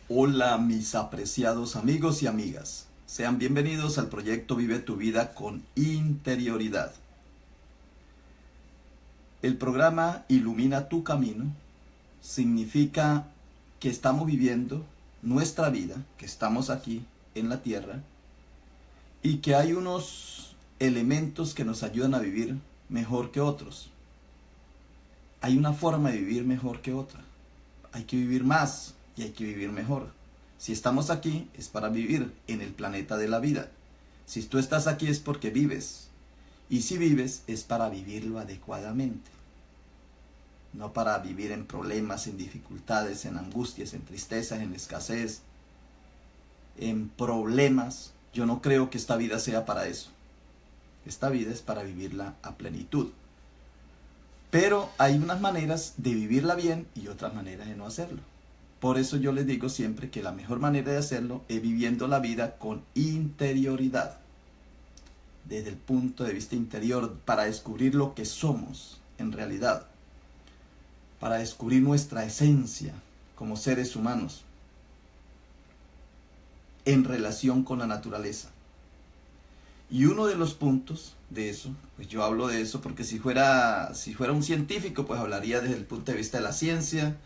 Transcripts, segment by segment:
Hola mis apreciados amigos y amigas, sean bienvenidos al proyecto Vive tu vida con interioridad. El programa Ilumina tu camino significa que estamos viviendo nuestra vida, que estamos aquí en la tierra y que hay unos elementos que nos ayudan a vivir mejor que otros. Hay una forma de vivir mejor que otra. Hay que vivir más y hay que vivir mejor. Si estamos aquí es para vivir en el planeta de la vida. Si tú estás aquí es porque vives. Y si vives es para vivirlo adecuadamente. No para vivir en problemas, en dificultades, en angustias, en tristezas, en escasez, en problemas. Yo no creo que esta vida sea para eso. Esta vida es para vivirla a plenitud. Pero hay unas maneras de vivirla bien y otras maneras de no hacerlo. Por eso yo les digo siempre que la mejor manera de hacerlo es viviendo la vida con interioridad. Desde el punto de vista interior, para descubrir lo que somos en realidad. Para descubrir nuestra esencia como seres humanos en relación con la naturaleza. Y uno de los puntos de eso, pues yo hablo de eso porque si fuera un científico, pues hablaría desde el punto de vista de la ciencia.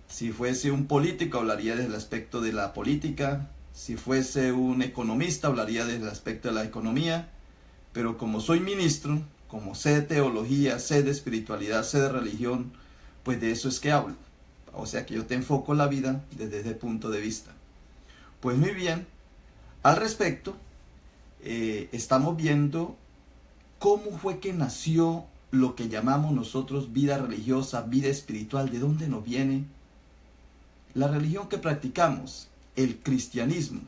Si fuese un político, hablaría desde el aspecto de la política. Si fuese un economista, hablaría desde el aspecto de la economía. Pero como soy ministro, como sé de teología, sé de espiritualidad, sé de religión, pues de eso es que hablo. O sea que yo te enfoco la vida desde ese punto de vista. Pues muy bien, al respecto, estamos viendo cómo fue que nació lo que llamamos nosotros vida religiosa, vida espiritual, de dónde nos viene la religión que practicamos, el cristianismo.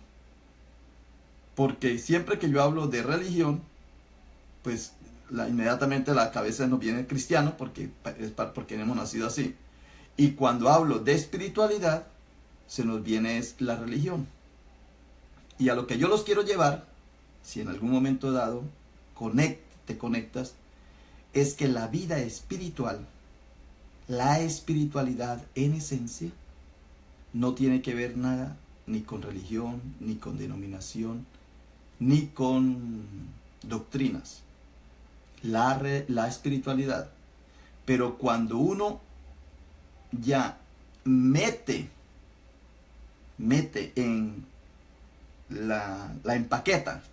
Porque siempre que yo hablo de religión, pues inmediatamente a la cabeza nos viene el cristiano porque hemos nacido así. Y cuando hablo de espiritualidad, se nos viene la religión. Y a lo que yo los quiero llevar, si en algún momento dado te conectas, es que la vida espiritual, la espiritualidad en esencia, no tiene que ver nada ni con religión, ni con denominación, ni con doctrinas. La espiritualidad. Pero cuando uno ya mete en la empaqueta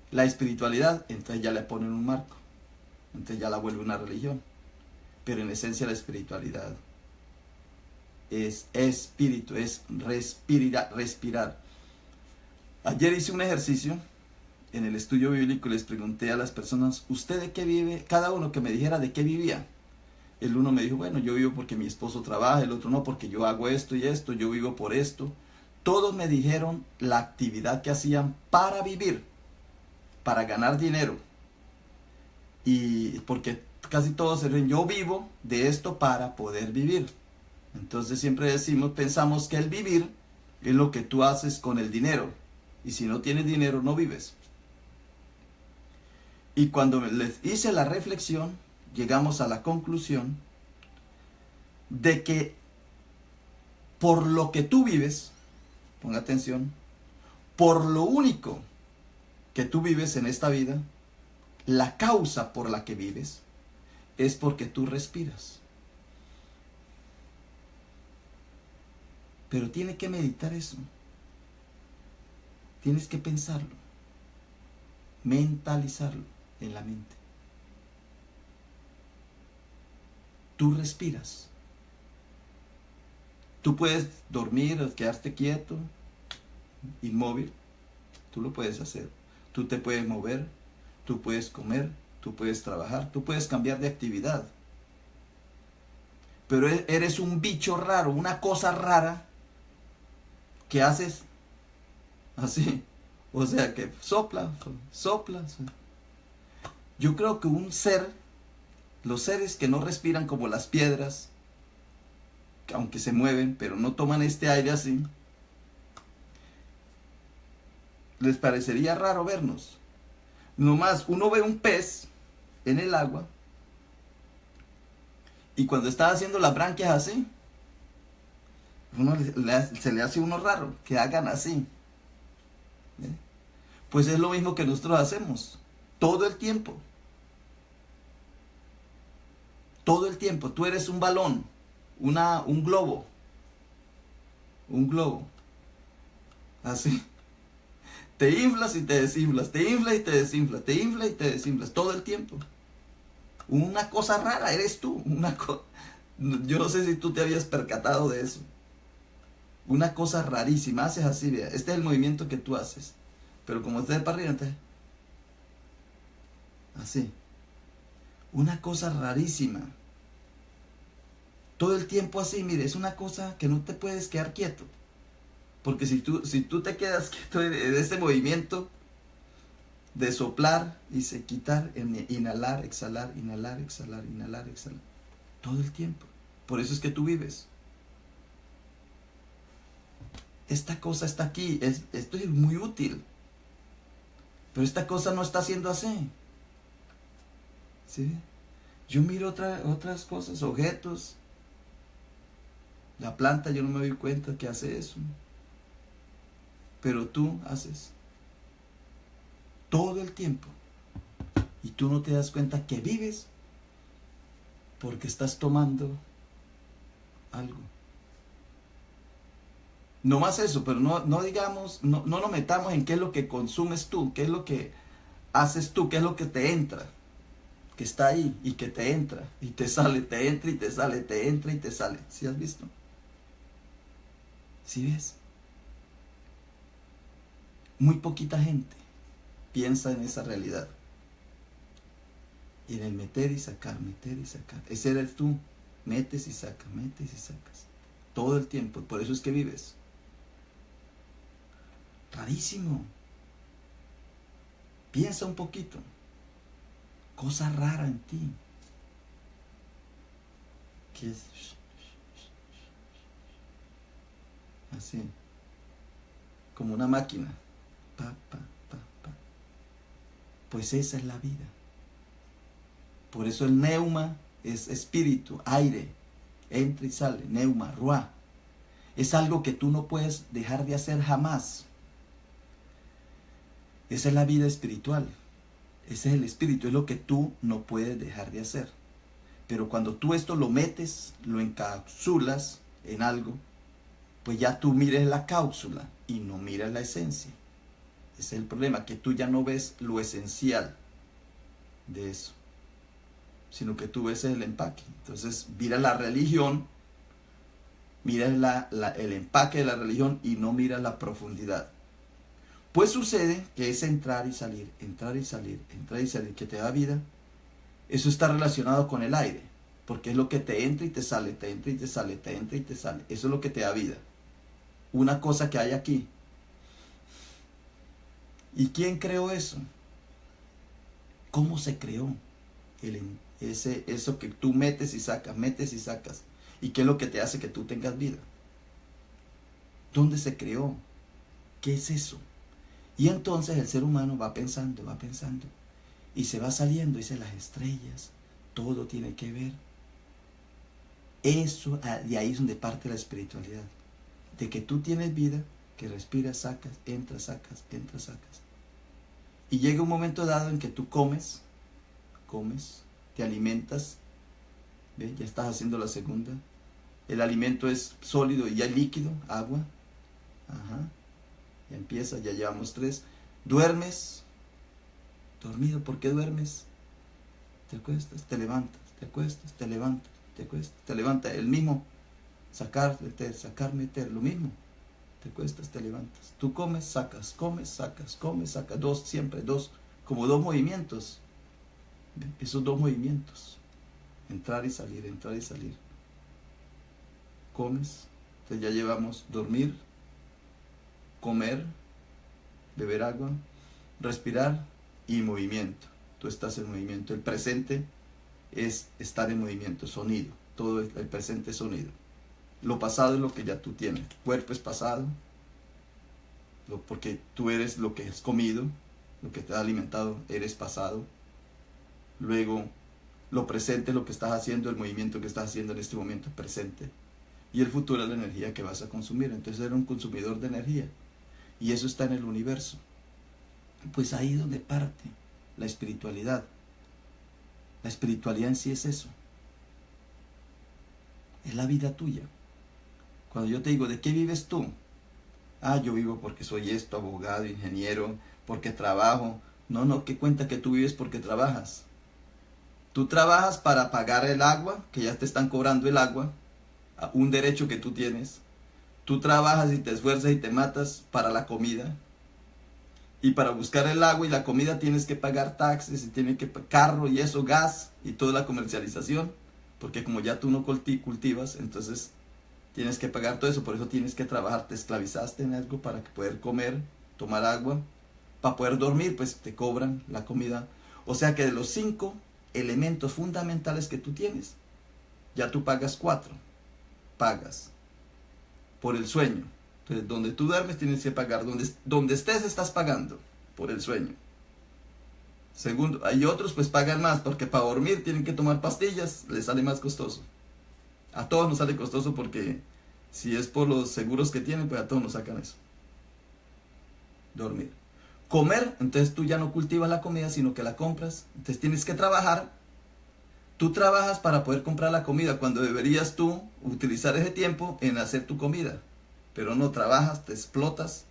la espiritualidad, entonces ya le ponen un marco. Entonces ya la vuelve una religión. Pero en esencia la espiritualidad es espíritu, es respirar. Ayer hice un ejercicio en el estudio bíblico y les pregunté a las personas, ¿usted de qué vive? Cada uno que me dijera de qué vivía. El uno me dijo, bueno, yo vivo porque mi esposo trabaja, el otro no, porque yo hago esto y esto, yo vivo por esto. Todos me dijeron la actividad que hacían para vivir, para ganar dinero. Y porque casi todos dicen, yo vivo de esto para poder vivir. Entonces siempre pensamos que el vivir es lo que tú haces con el dinero. Y si no tienes dinero, no vives. Y cuando les hice la reflexión, llegamos a la conclusión de que por lo que tú vives, ponga atención, por lo único que tú vives en esta vida, la causa por la que vives, es porque tú respiras. Pero tienes que meditar eso. Tienes que pensarlo. Mentalizarlo en la mente. Tú respiras. Tú puedes dormir, quedarte quieto, inmóvil. Tú lo puedes hacer. Tú te puedes mover. Tú puedes comer. Tú puedes trabajar. Tú puedes cambiar de actividad. Pero eres un bicho raro, una cosa rara que haces así. O sea que sopla. Yo creo que los seres que no respiran como las piedras, aunque se mueven, pero no toman este aire así, les parecería raro vernos. Nomás uno ve un pez en el agua y cuando está haciendo las branquias así, Se le hace a uno raro que hagan así. ¿Ve? Pues es lo mismo que nosotros hacemos todo el tiempo. Todo el tiempo. Tú eres un balón, un globo. Un globo. Así. Te inflas y te desinflas, te inflas y te desinflas, te inflas y te desinflas, todo el tiempo. Una cosa rara, eres tú. Yo no sé si tú te habías percatado de eso. Una cosa rarísima, haces así, vea. Este es el movimiento que tú haces. Pero como estés para arriba, entonces, así. Una cosa rarísima. Todo el tiempo así, mire, es una cosa que no te puedes quedar quieto. Porque si tú te quedas quieto en ese movimiento de soplar y se quitar, inhalar, exhalar, inhalar, exhalar, inhalar, exhalar, todo el tiempo. Por eso es que tú vives. Esta cosa está aquí, esto es muy útil. Pero esta cosa no está haciendo así. ¿Sí? Yo miro otras cosas, objetos. La planta, yo no me doy cuenta que hace eso. Pero tú haces todo el tiempo y tú no te das cuenta que vives porque estás tomando algo. No más eso, pero no digamos, no nos metamos en qué es lo que consumes tú, qué es lo que haces tú, qué es lo que te entra, que está ahí y que te entra y te sale, te entra y te sale, te entra y te sale. ¿Sí has visto? ¿Sí ves? Muy poquita gente piensa en esa realidad. Y en el meter y sacar, meter y sacar. Ese eres tú. Metes y sacas, metes y sacas. Todo el tiempo. Por eso es que vives. Rarísimo. Piensa un poquito. Cosa rara en ti. ¿Qué es? Así. Como una máquina. Pa, pa, pa, pa. Pues esa es la vida. Por eso el neuma es espíritu, aire, entra y sale, neuma, ruá. Es algo que tú no puedes dejar de hacer jamás. Esa es la vida espiritual. Ese es el espíritu, es lo que tú no puedes dejar de hacer. Pero cuando tú esto lo metes, lo encapsulas en algo, pues ya tú mires la cápsula y no miras la esencia. Ese es el problema, que tú ya no ves lo esencial de eso, sino que tú ves el empaque. Entonces mira la religión, mira el empaque de la religión y no mira la profundidad. Pues sucede que es entrar y salir, entrar y salir, entrar y salir, que te da vida. Eso está relacionado con el aire, porque es lo que te entra y te sale, te entra y te sale, te entra y te sale. Eso es lo que te da vida. Una cosa que hay aquí. ¿Y quién creó eso? ¿Cómo se creó? Eso que tú metes y sacas, metes y sacas. ¿Y qué es lo que te hace que tú tengas vida? ¿Dónde se creó? ¿Qué es eso? Y entonces el ser humano va pensando, y se va saliendo, dice las estrellas, todo tiene que ver. Eso, de ahí es donde parte la espiritualidad. De que tú tienes vida, que respiras, sacas, entras, sacas, entras, sacas. Y llega un momento dado en que tú comes, te alimentas, ¿ve? Ya estás haciendo la segunda. El alimento es sólido y ya líquido, agua. Ajá. Ya empieza, ya llevamos 3. Duermes, dormido. ¿Por qué duermes? Te acuestas, te levantas, te acuestas, te levantas, te acuestas, te levantas. El mismo, sacar, meter, lo mismo. Te acuestas, te levantas. Tú comes, sacas, comes, sacas, comes, sacas. Siempre dos, como 2 movimientos. Esos 2 movimientos. Entrar y salir, entrar y salir. Comes, entonces ya llevamos dormir, comer, beber agua, respirar y movimiento. Tú estás en movimiento. El presente es estar en movimiento, sonido. Todo el presente es sonido. Lo pasado es lo que ya tú tienes. Tu cuerpo es pasado, porque tú eres lo que has comido, lo que te ha alimentado, eres pasado. Luego, lo presente es lo que estás haciendo, el movimiento que estás haciendo en este momento es presente. y el futuro es la energía que vas a consumir. Entonces eres un consumidor de energía y eso está en el universo. Pues ahí es donde parte la espiritualidad. La espiritualidad en sí es eso. Es la vida tuya. Cuando yo te digo, ¿de qué vives tú? Ah, yo vivo porque soy esto, abogado, ingeniero, porque trabajo. No, ¿qué cuenta que tú vives porque trabajas? Tú trabajas para pagar el agua, que ya te están cobrando el agua, un derecho que tú tienes. Tú trabajas y te esfuerzas y te matas para la comida. Y para buscar el agua y la comida tienes que pagar taxes y tienes que carro y eso, gas y toda la comercialización. Porque como ya tú no cultivas, entonces tienes que pagar todo eso. Por eso tienes que trabajar. Te esclavizaste en algo para poder comer, tomar agua. Para poder dormir, pues te cobran la comida. O sea que de los 5 elementos fundamentales que tú tienes, ya tú pagas 4. Pagas por el sueño. Entonces, donde tú duermes tienes que pagar. Donde estés estás pagando por el sueño. Segundo, hay otros pues pagan más porque para dormir tienen que tomar pastillas, les sale más costoso. A todos nos sale costoso porque si es por los seguros que tienen, pues a todos nos sacan eso. Dormir. Comer, entonces tú ya no cultivas la comida, sino que la compras. Entonces tienes que trabajar. Tú trabajas para poder comprar la comida cuando deberías tú utilizar ese tiempo en hacer tu comida. Pero no trabajas, te explotas,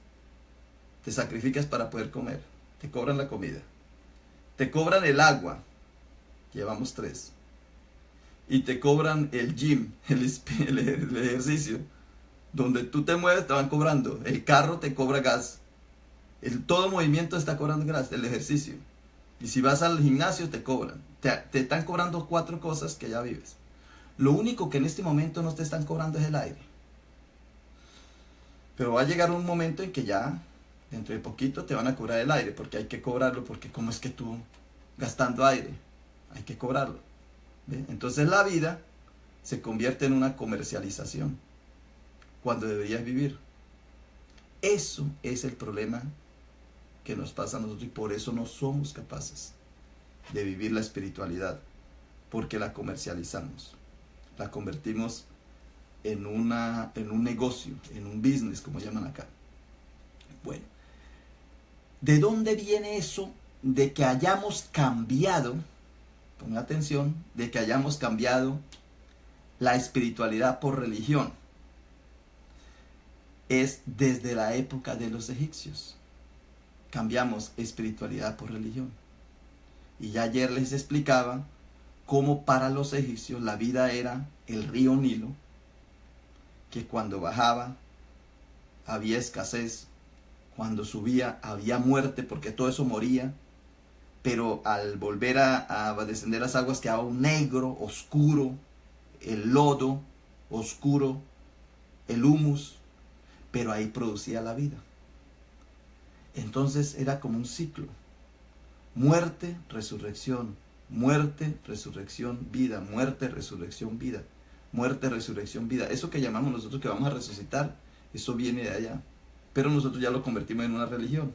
te sacrificas para poder comer. Te cobran la comida. Te cobran el agua. Llevamos 3. Y te cobran el gym, el ejercicio. Donde tú te mueves te van cobrando. El carro te cobra gas. Todo movimiento está cobrando gas, el ejercicio. Y si vas al gimnasio te cobran. Te están cobrando 4 cosas que ya vives. Lo único que en este momento no te están cobrando es el aire. Pero va a llegar un momento en que ya, dentro de poquito, te van a cobrar el aire. Porque hay que cobrarlo, porque ¿cómo es que tú gastando aire? Hay que cobrarlo. ¿Ve? Entonces la vida se convierte en una comercialización. Cuando deberías vivir. Eso es el problema que nos pasa a nosotros y por eso no somos capaces de vivir la espiritualidad, porque la comercializamos, la convertimos en un negocio, en un business, como llaman acá. Bueno, ¿de dónde viene eso de que hayamos cambiado, ponga atención, de que hayamos cambiado la espiritualidad por religión? Es desde la época de los egipcios. Cambiamos espiritualidad por religión. Y ya ayer les explicaba cómo para los egipcios la vida era el río Nilo, que cuando bajaba había escasez, cuando subía había muerte porque todo eso moría, pero al volver a descender las aguas quedaba un negro, oscuro, el lodo, oscuro, el humus, pero ahí producía la vida. Entonces era como un ciclo. Muerte, resurrección, muerte, resurrección, vida, muerte, resurrección, vida, muerte, resurrección, vida. Eso que llamamos nosotros que vamos a resucitar, eso viene de allá. Pero nosotros ya lo convertimos en una religión.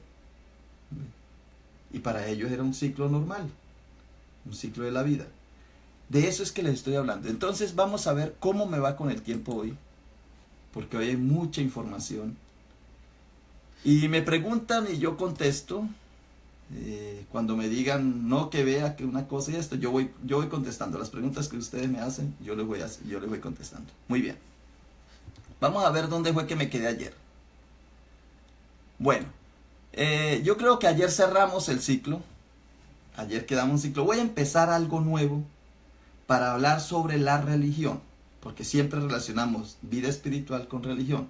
Y para ellos era un ciclo normal, un ciclo de la vida. De eso es que les estoy hablando. Entonces vamos a ver cómo me va con el tiempo hoy, porque hoy hay mucha información. Y me preguntan y yo contesto. Cuando me digan no, que vea que una cosa y esto, yo voy contestando las preguntas que ustedes me hacen, yo les voy contestando. Muy bien, vamos a ver dónde fue que me quedé ayer. Bueno, yo creo que ayer cerramos el ciclo. Ayer quedamos un ciclo. Voy a empezar algo nuevo para hablar sobre la religión, porque siempre relacionamos vida espiritual con religión.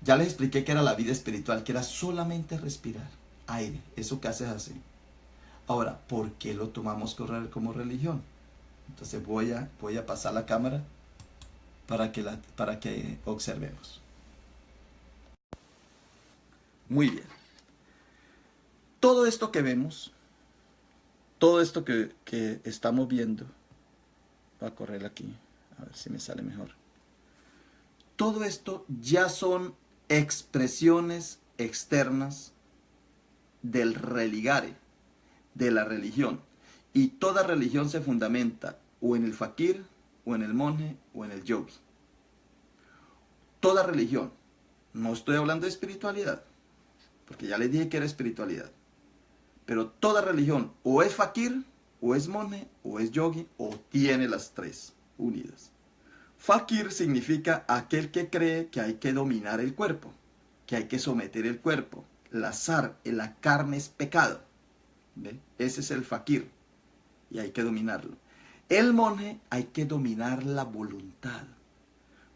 Ya les expliqué que era la vida espiritual, que era solamente respirar aire, eso que haces así. Ahora, ¿por qué lo tomamos como religión? Entonces voy a pasar la cámara para que observemos. Muy bien. Todo esto que vemos, todo esto que estamos viendo, voy a correr aquí, a ver si me sale mejor. Todo esto ya son expresiones externas del religare, de la religión. Y toda religión se fundamenta o en el fakir, o en el monje, o en el yogi. toda religión, no estoy hablando de espiritualidad, porque ya les dije que era espiritualidad, pero toda religión o es fakir, o es monje, o es yogi, o tiene las tres unidas. Fakir significa aquel que cree que hay que dominar el cuerpo, que hay que someter el cuerpo. La carne es pecado. ¿Ve? Ese es el fakir y hay que dominarlo. El monje hay que dominar la voluntad,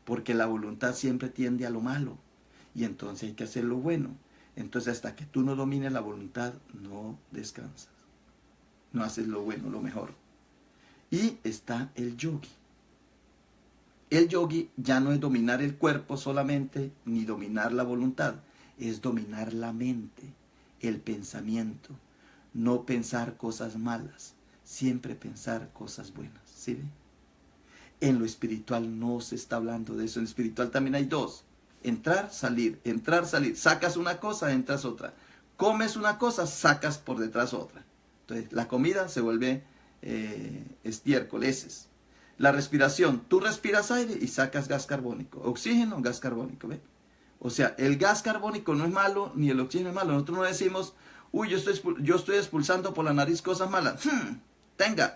porque la voluntad siempre tiende a lo malo y entonces hay que hacer lo bueno. Entonces hasta que tú no domines la voluntad no descansas, no haces lo bueno, lo mejor. Y está el yogi. El yogi ya no es dominar el cuerpo solamente, ni dominar la voluntad, es dominar la mente, el pensamiento, no pensar cosas malas, siempre pensar cosas buenas, ¿sí ve? En lo espiritual no se está hablando de eso, en lo espiritual también hay dos, entrar, salir, sacas una cosa, entras otra, comes una cosa, sacas por detrás otra. Entonces la comida se vuelve estiércol, heces. La respiración, tú respiras aire y sacas gas carbónico, oxígeno, gas carbónico, ¿ve? O sea, el gas carbónico no es malo, ni el oxígeno es malo. Nosotros no decimos, uy, yo estoy expulsando por la nariz cosas malas. Tenga.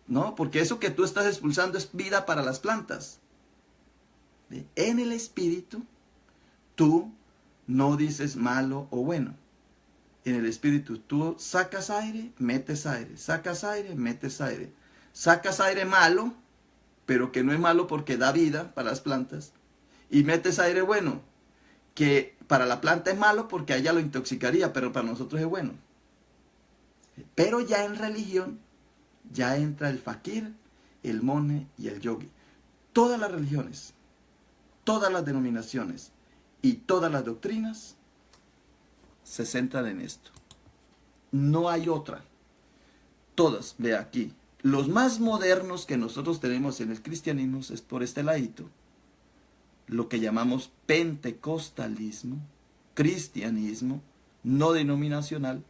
No, porque eso que tú estás expulsando es vida para las plantas. ¿Ve? En el espíritu, tú no dices malo o bueno. En el espíritu, tú sacas aire, metes aire, sacas aire, metes aire. Sacas aire malo, pero que no es malo porque da vida para las plantas. Y metes aire bueno, que para la planta es malo porque a ella lo intoxicaría, pero para nosotros es bueno. Pero ya en religión, ya entra el fakir, el monje y el yogi. Todas las religiones, todas las denominaciones y todas las doctrinas se centran en esto. No hay otra. Todas, ve aquí. Los más modernos que nosotros tenemos en el cristianismo es por este ladito, lo que llamamos pentecostalismo, cristianismo, no denominacional.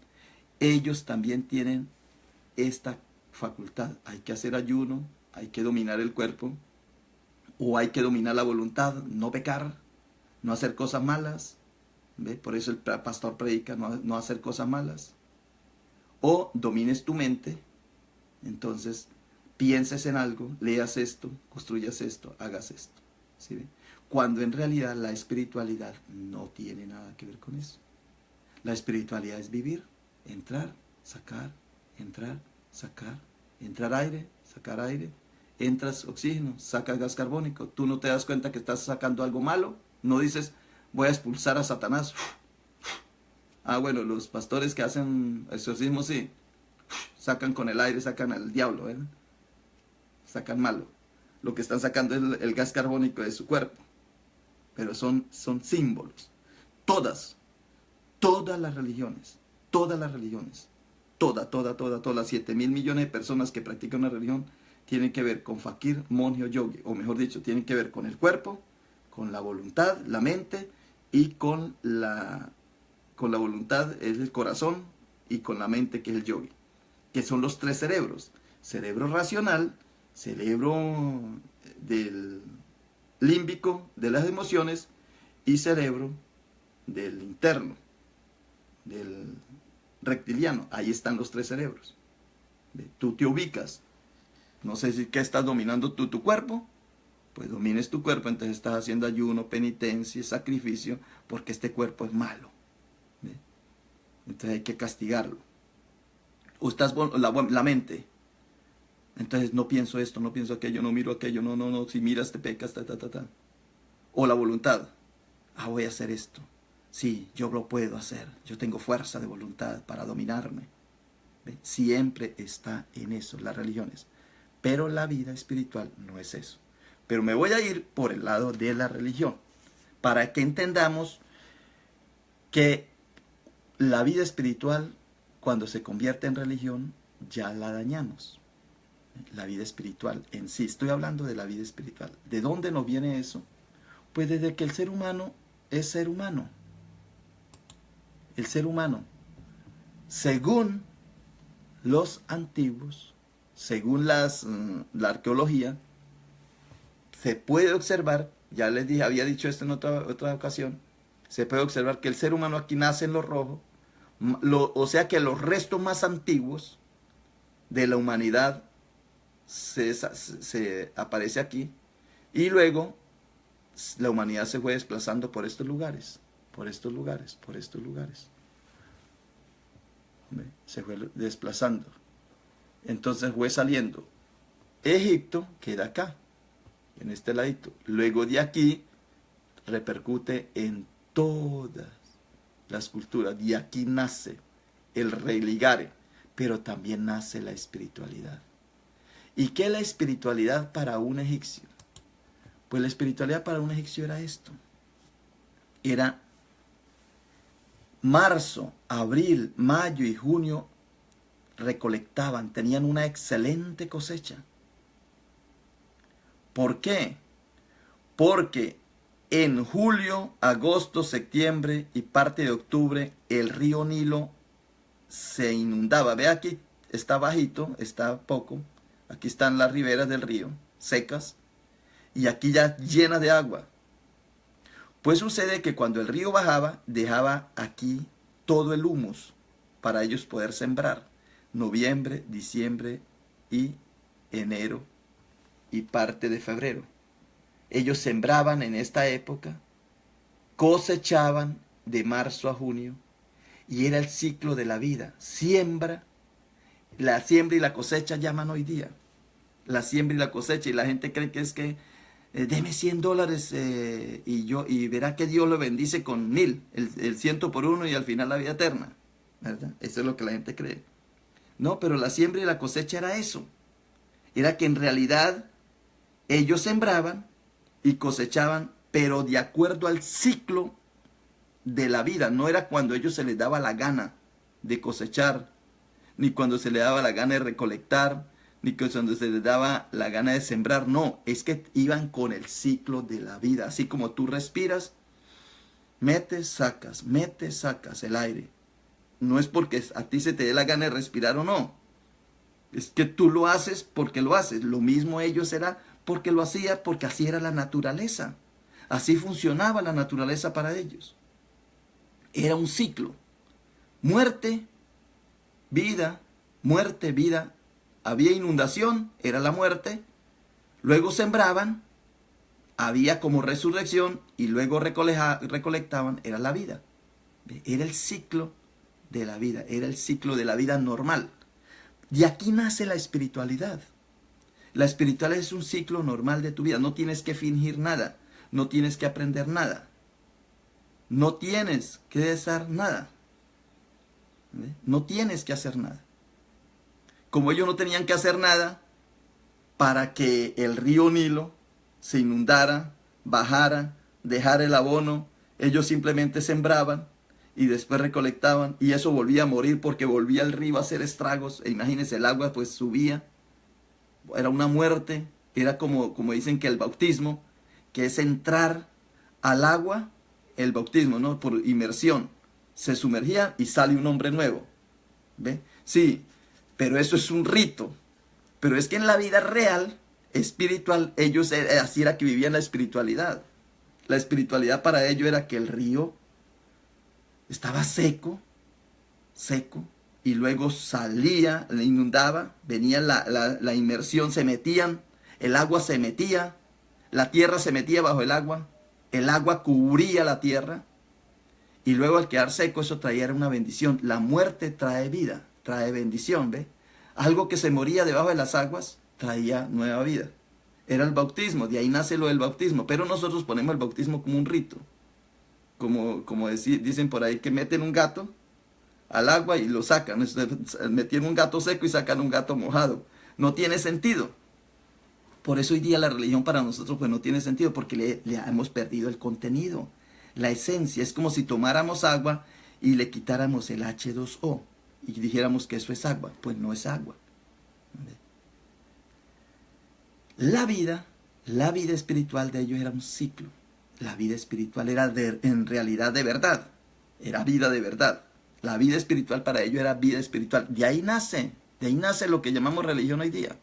Ellos también tienen esta facultad. Hay que hacer ayuno, hay que dominar el cuerpo, o hay que dominar la voluntad, no pecar, no hacer cosas malas. ¿Ve? Por eso el pastor predica, no hacer cosas malas. O domines tu mente. Entonces, pienses en algo, leas esto, construyas esto, hagas esto. ¿Sí ve? Cuando en realidad la espiritualidad no tiene nada que ver con eso. La espiritualidad es vivir, entrar, sacar, entrar, sacar, entrar aire, sacar aire, entras oxígeno, sacas gas carbónico. Tú no te das cuenta que estás sacando algo malo, no dices, voy a expulsar a Satanás. Ah, bueno, los pastores que hacen exorcismo sí. Sacan con el aire, sacan al diablo, ¿eh? Sacan malo. Lo que están sacando es el gas carbónico de su cuerpo. Pero son símbolos. Todas las religiones, todas las 7.000 millones de personas que practican una religión, tienen que ver con fakir, monje o yogi. O mejor dicho, tienen que ver con el cuerpo, con la voluntad, la mente, y con la voluntad es el corazón, y con la mente que es el yogi. Que son los tres cerebros: cerebro racional, cerebro del límbico de las emociones y cerebro del interno, del reptiliano. Ahí están los tres cerebros. Tú te ubicas. No sé si que estás dominando tú tu cuerpo, pues domines tu cuerpo, entonces estás haciendo ayuno, penitencia, sacrificio, porque este cuerpo es malo. ¿Ve? Entonces hay que castigarlo. O estás la mente. Entonces no pienso esto, no pienso aquello, no miro aquello, no, si miras te pecas, O la voluntad. Ah, voy a hacer esto. Sí, yo lo puedo hacer. Yo tengo fuerza de voluntad para dominarme. ¿Ve? Siempre está en eso, las religiones. Pero la vida espiritual no es eso. Pero me voy a ir por el lado de la religión, para que entendamos que la vida espiritual, cuando se convierte en religión, ya la dañamos. La vida espiritual en sí, estoy hablando de la vida espiritual. ¿De dónde nos viene eso? Pues desde que el ser humano es ser humano. El ser humano, según los antiguos, según la arqueología, se puede observar ya les dije, había dicho esto en otra ocasión, se puede observar que el ser humano aquí nace en lo rojo, o sea que los restos más antiguos de la humanidad se aparece aquí, y luego la humanidad se fue desplazando por estos lugares, por estos lugares, por estos lugares. Se fue desplazando. Entonces fue saliendo. Egipto queda acá, en este ladito. Luego de aquí repercute en todas las culturas. De aquí nace el religare, pero también nace la espiritualidad. ¿Y qué es la espiritualidad para un egipcio? Pues la espiritualidad para un egipcio era esto. Era marzo, abril, mayo y junio recolectaban, tenían una excelente cosecha. ¿Por qué? Porque en julio, agosto, septiembre y parte de octubre el río Nilo se inundaba. Ve, aquí está bajito, está poco. Aquí están las riberas del río, secas, y aquí ya llenas de agua. Pues sucede que cuando el río bajaba, dejaba aquí todo el humus para ellos poder sembrar. Noviembre, diciembre y enero y parte de febrero. Ellos sembraban en esta época, cosechaban de marzo a junio, y era el ciclo de la vida. Siembra, la siembra y la cosecha llaman hoy día. La siembra y la cosecha, y la gente cree que es que deme $100 y verá que Dios lo bendice con 1000, el 100 por 1 y al final la vida eterna, ¿verdad? Eso es lo que la gente cree. No, pero la siembra y la cosecha era eso. Era que en realidad ellos sembraban y cosechaban, pero de acuerdo al ciclo de la vida. No era cuando a ellos se les daba la gana de cosechar, ni cuando se les daba la gana de recolectar, ni cuando se les daba la gana de sembrar. No, es que iban con el ciclo de la vida. Así como tú respiras, metes, sacas el aire. No es porque a ti se te dé la gana de respirar o no. Es que tú lo haces porque lo haces. Lo mismo ellos era porque lo hacía, porque así era la naturaleza. Así funcionaba la naturaleza para ellos. Era un ciclo. Muerte, vida, muerte, vida. Había inundación, era la muerte. Luego sembraban, había como resurrección y luego recolectaban, era la vida. Era el ciclo de la vida, era el ciclo de la vida normal. De aquí nace la espiritualidad. La espiritualidad es un ciclo normal de tu vida. No tienes que fingir nada, no tienes que aprender nada, no tienes que desear nada, no tienes que hacer nada. Como ellos no tenían que hacer nada para que el río Nilo se inundara, bajara, dejara el abono, ellos simplemente sembraban y después recolectaban, y eso volvía a morir porque volvía el río a hacer estragos. E imagínense, el agua pues subía, era una muerte. Era como dicen que el bautismo, que es entrar al agua, el bautismo, ¿no? Por inmersión, se sumergía y sale un hombre nuevo. ¿Ve? Sí, pero eso es un rito. Pero es que en la vida real, espiritual, ellos así era que vivían la espiritualidad. La espiritualidad para ellos era que el río estaba seco, y luego salía, le inundaba, venía la inmersión, se metían, el agua se metía, la tierra se metía bajo el agua cubría la tierra, y luego al quedar seco eso traía una bendición. La muerte trae vida, trae bendición, ¿ve? Algo que se moría debajo de las aguas traía nueva vida. Era el bautismo, de ahí nace lo del bautismo, pero nosotros ponemos el bautismo como un rito. Como dicen por ahí que meten un gato al agua y lo sacan. Metieron un gato seco y sacan un gato mojado. No tiene sentido. Por eso hoy día la religión para nosotros pues no tiene sentido, porque le hemos perdido el contenido, la esencia. Es como si tomáramos agua y le quitáramos el H2O y dijéramos que eso es agua. Pues no es agua. La vida espiritual de ellos era un ciclo. La vida espiritual era en realidad de verdad. Era vida de verdad. La vida espiritual para ellos era vida espiritual. De ahí nace lo que llamamos religión hoy día.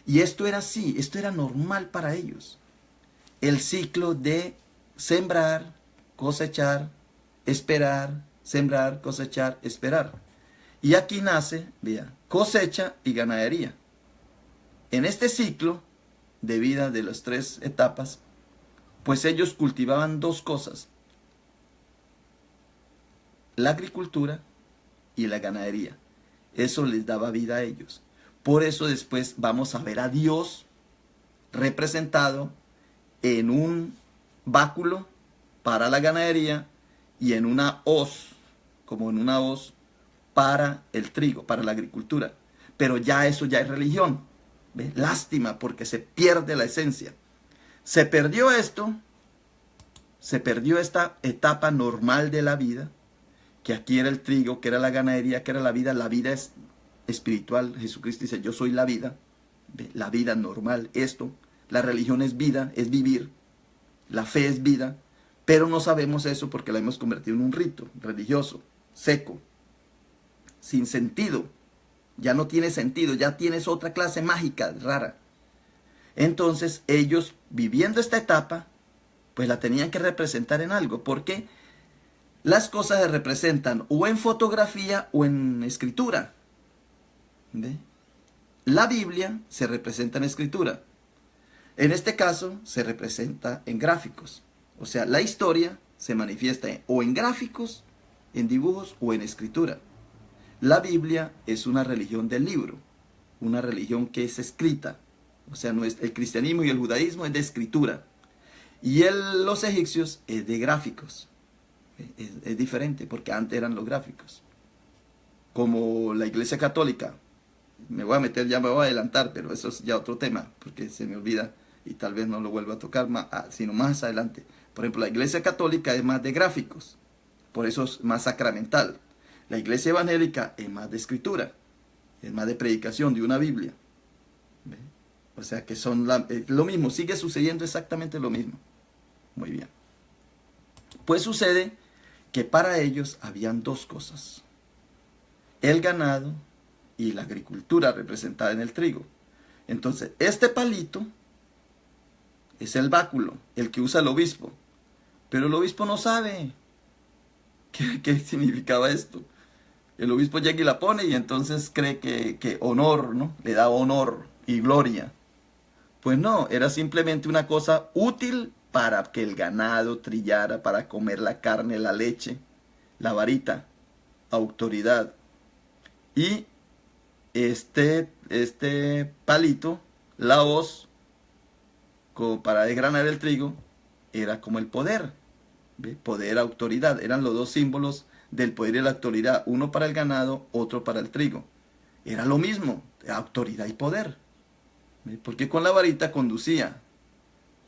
Y esto era así, esto era normal para ellos. el ciclo de sembrar, cosechar, esperar, sembrar, cosechar, esperar. Y aquí nace, vea, cosecha y ganadería. En este ciclo de vida de las 3 etapas, pues ellos cultivaban 2 cosas: la agricultura y la ganadería. Eso les daba vida a ellos. Por eso después vamos a ver a Dios representado en un báculo para la ganadería y en una hoz, como en una hoz para el trigo, para la agricultura. Pero ya eso ya es religión. ¿Ve? Lástima, porque se pierde la esencia. Se perdió esto, se perdió esta etapa normal de la vida, que aquí era el trigo, que era la ganadería, que era la vida es espiritual. Jesucristo dice, yo soy la vida. ¿Ve? La vida normal, esto. La religión es vida, es vivir. La fe es vida. Pero no sabemos eso porque la hemos convertido en un rito religioso, seco, sin sentido. Ya no tiene sentido, ya tienes otra clase mágica, rara. Entonces ellos, viviendo esta etapa, pues la tenían que representar en algo. Porque las cosas se representan o en fotografía o en escritura. ¿Ve? La Biblia se representa en escritura. En este caso se representa en gráficos. O sea, la historia se manifiesta o en gráficos, en dibujos o en escritura. La Biblia es una religión del libro, una religión que es escrita. O sea, no es, el cristianismo y el judaísmo es de escritura. Y los egipcios es de gráficos. Es diferente porque antes eran los gráficos. Como la Iglesia Católica. Me voy a meter, ya me voy a adelantar, pero eso es ya otro tema, porque se me olvida y tal vez no lo vuelva a tocar sino más adelante. Por ejemplo, la Iglesia Católica es más de gráficos, por eso es más sacramental. La Iglesia Evangélica es más de escritura, es más de predicación, de una Biblia. ¿Ve? O sea que son lo mismo, sigue sucediendo exactamente lo mismo. Muy bien. Pues sucede que para ellos habían 2 cosas: el ganado y la agricultura representada en el trigo. Entonces, este palito es el báculo, el que usa el obispo. Pero el obispo no sabe qué significaba esto. El obispo llega y la pone y entonces cree que honor, ¿no? Le da honor y gloria. Pues no, era simplemente una cosa útil para que el ganado trillara, para comer la carne, la leche, la varita, autoridad. Y este palito, la hoz, como para desgranar el trigo, era como el poder. ¿Ve? Poder, autoridad, eran los 2 símbolos del poder y la autoridad, uno para el ganado, otro para el trigo. Era lo mismo, autoridad y poder. ¿Ve? Porque con la varita conducía.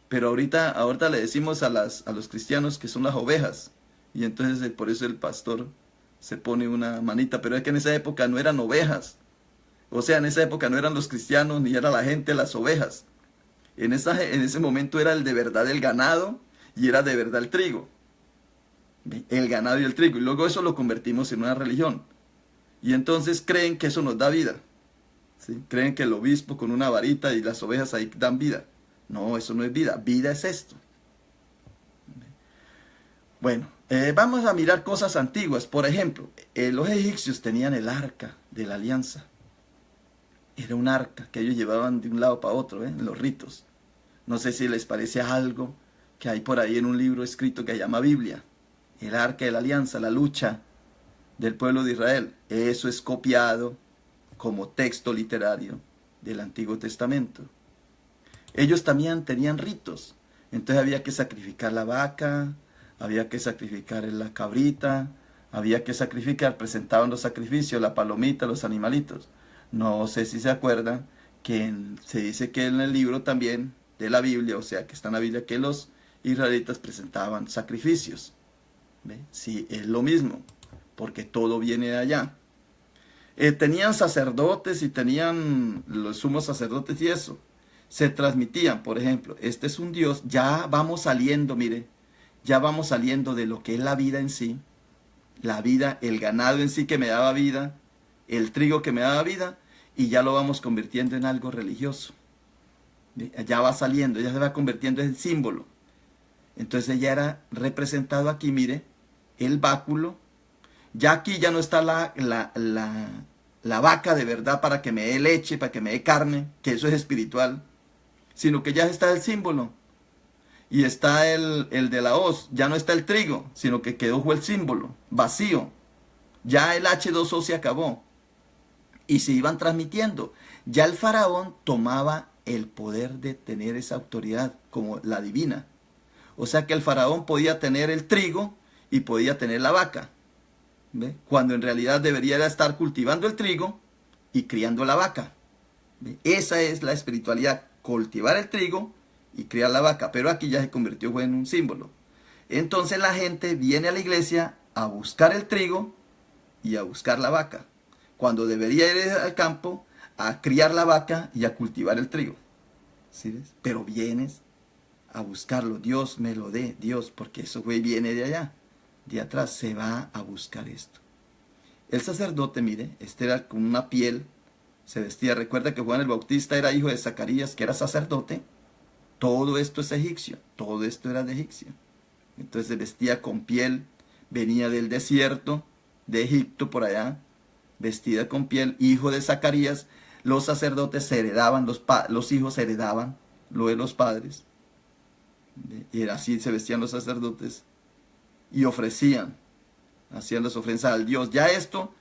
Pero ahorita le decimos a los cristianos que son las ovejas. Y entonces por eso el pastor se pone una manita. Pero es que en esa época no eran ovejas. O sea, en esa época no eran los cristianos ni era la gente las ovejas. En ese momento era el de verdad el ganado y era de verdad el trigo. El ganado y el trigo. Y luego eso lo convertimos en una religión. Y entonces creen que eso nos da vida. ¿Sí? Creen que el obispo con una varita y las ovejas ahí dan vida. No, eso no es vida. Vida es esto. Bueno, vamos a mirar cosas antiguas. Por ejemplo, los egipcios tenían el arca de la alianza. Era un arca que ellos llevaban de un lado para otro, en los ritos. No sé si les parece algo que hay por ahí en un libro escrito que se llama Biblia. El arca de la alianza, la lucha del pueblo de Israel. Eso es copiado como texto literario del Antiguo Testamento. Ellos también tenían ritos. Entonces había que sacrificar la vaca, había que sacrificar la cabrita, había que sacrificar, presentaban los sacrificios, la palomita, los animalitos. No sé si se acuerdan que se dice que en el libro también de la Biblia, o sea que está en la Biblia, que los israelitas presentaban sacrificios. ¿Ve? Sí, es lo mismo, porque todo viene de allá. Tenían sacerdotes y tenían los sumos sacerdotes y eso. Se transmitían, por ejemplo, este es un Dios, ya vamos saliendo, mire, ya vamos saliendo de lo que es la vida en sí. La vida, el ganado en sí que me daba vida, el trigo que me daba vida, y ya lo vamos convirtiendo en algo religioso. Ya va saliendo, ya se va convirtiendo en símbolo. Entonces ya era representado aquí, mire, el báculo. Ya aquí ya no está la vaca de verdad para que me dé leche, para que me dé carne, que eso es espiritual, sino que ya está el símbolo. Y está el de la hoz, ya no está el trigo, sino que quedó fue el símbolo, vacío. Ya el H2O se acabó. Y se iban transmitiendo. Ya el faraón tomaba el poder de tener esa autoridad como la divina. O sea que el faraón podía tener el trigo y podía tener la vaca. ¿Ve? Cuando en realidad debería estar cultivando el trigo y criando la vaca. ¿Ve? Esa es la espiritualidad, cultivar el trigo y criar la vaca. Pero aquí ya se convirtió en un símbolo. Entonces la gente viene a la iglesia a buscar el trigo y a buscar la vaca, cuando debería ir al campo a criar la vaca y a cultivar el trigo. ¿Sí ves? Pero vienes a buscarlo, Dios me lo dé, Dios, porque eso viene de allá, de atrás, se va a buscar esto. El sacerdote, mire, este era con una piel, se vestía, recuerda que Juan el Bautista era hijo de Zacarías, que era sacerdote, todo esto es egipcio, todo esto era de egipcio. Entonces se vestía con piel, venía del desierto, de Egipto por allá, vestida con piel, hijo de Zacarías. Los sacerdotes se heredaban, los hijos heredaban lo de los padres. Y era así se vestían los sacerdotes y ofrecían, hacían las ofrendas al Dios. Ya esto,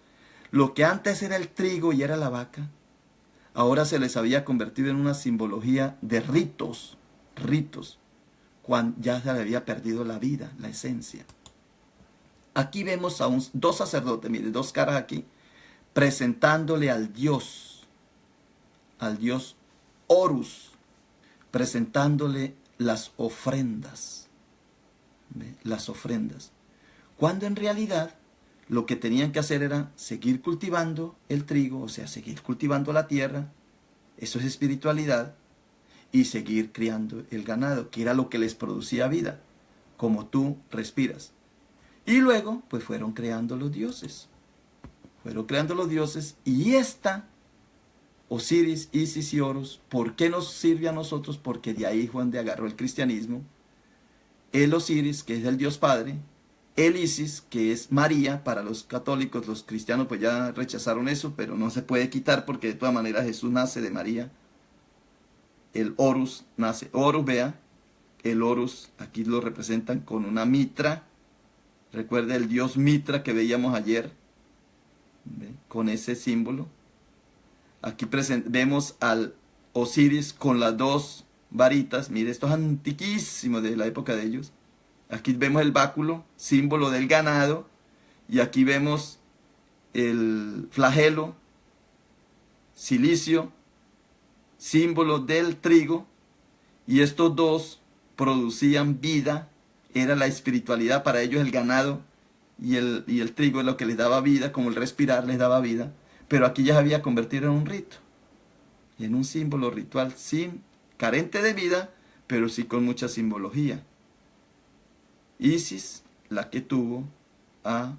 lo que antes era el trigo y era la vaca, ahora se les había convertido en una simbología de ritos, cuando ya se le había perdido la vida, la esencia. Aquí vemos a dos sacerdotes, mire, dos caras aquí, presentándole al Dios Horus, presentándole las ofrendas, ¿ve? Las ofrendas. Cuando en realidad lo que tenían que hacer era seguir cultivando el trigo, o sea, seguir cultivando la tierra, eso es espiritualidad, y seguir criando el ganado, que era lo que les producía vida, como tú respiras. Y luego, pues fueron creando los dioses. Y esta, Osiris, Isis y Horus, ¿por qué nos sirve a nosotros? Porque de ahí fue donde agarró el cristianismo. El Osiris, que es el Dios Padre. El Isis, que es María, para los católicos, los cristianos pues ya rechazaron eso, pero no se puede quitar porque de todas maneras Jesús nace de María. El Horus nace, Horus, vea, el Horus, aquí lo representan con una mitra. Recuerda el dios Mitra que veíamos ayer, ¿ve? Con ese símbolo. Aquí vemos al Osiris con las dos varitas. Mire, esto es antiquísimo de la época de ellos. Aquí vemos el báculo, símbolo del ganado. Y aquí vemos el flagelo, silicio, símbolo del trigo. Y estos dos producían vida. Era la espiritualidad para ellos, el ganado y el trigo es lo que les daba vida, como el respirar les daba vida. Pero aquí ya se había convertido en un rito, en un símbolo ritual, carente de vida, pero sí con mucha simbología. Isis, la que tuvo a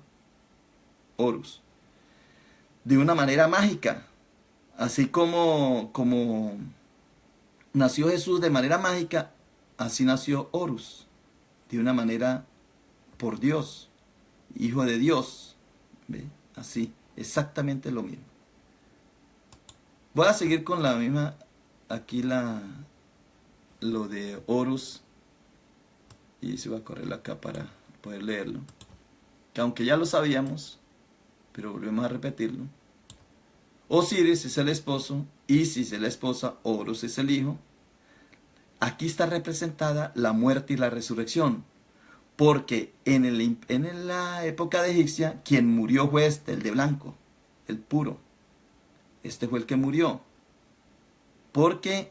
Horus, de una manera mágica, así como nació Jesús de manera mágica, así nació Horus. De una manera por Dios, hijo de Dios, ¿ve? Así, exactamente lo mismo. Voy a seguir con la misma, aquí lo de Horus, y se va a correr acá para poder leerlo, que aunque ya lo sabíamos, pero volvemos a repetirlo. Osiris es el esposo, Isis es la esposa, Horus es el hijo. Aquí está representada la muerte y la resurrección, porque en la época de egipcia, quien murió fue el de blanco, el puro. Este fue el que murió, porque